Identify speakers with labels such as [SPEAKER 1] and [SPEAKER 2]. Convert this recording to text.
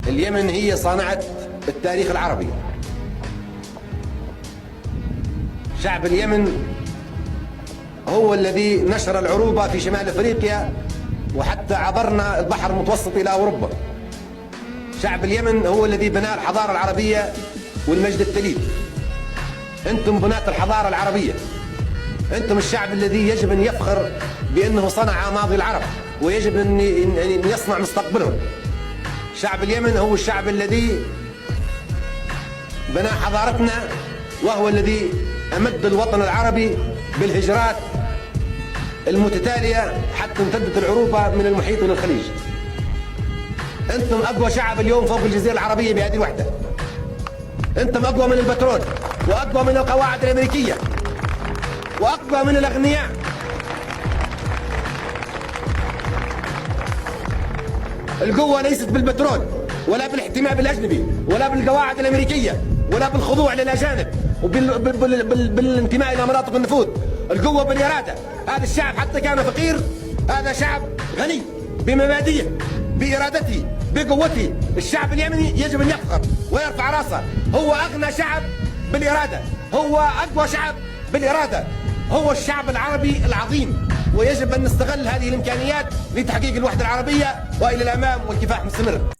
[SPEAKER 1] اليمن هي صانعة التاريخ العربي. شعب اليمن هو الذي نشر العروبة في شمال أفريقيا وحتى عبرنا البحر المتوسط إلى أوروبا. شعب اليمن هو الذي بنى الحضارة العربية والمجد التليد. أنتم بناة الحضارة العربية، أنتم الشعب الذي يجب أن يفخر بأنه صنع ماضي العرب ويجب أن يصنع مستقبلهم. شعب اليمن هو الشعب الذي بنى حضارتنا، وهو الذي أمد الوطن العربي بالهجرات المتتالية حتى امتدت العروبة من المحيط إلى الخليج. أنتم أقوى شعب اليوم فوق الجزيرة العربية بهذه الوحدة. أنتم أقوى من البترول، وأقوى من القواعد الأمريكية، وأقوى من الأغنياء. القوة ليست بالبترول، ولا بالاحتماء بالأجنبي، ولا بالقواعد الأمريكية، ولا بالخضوع للأجانب، وبالانتماء إلى مناطق النفوذ. القوة بالإرادة. هذا الشعب حتى كان فقير، هذا شعب غني بمبادئه، بإرادته، بقوته. الشعب اليمني يجب أن يفخر ويرفع راسه. هو أغنى شعب بالإرادة، هو أقوى شعب بالإرادة، هو الشعب العربي العظيم، ويجب أن نستغل هذه الإمكانيات لتحقيق الوحدة العربية وإلى الأمام والكفاح مستمر.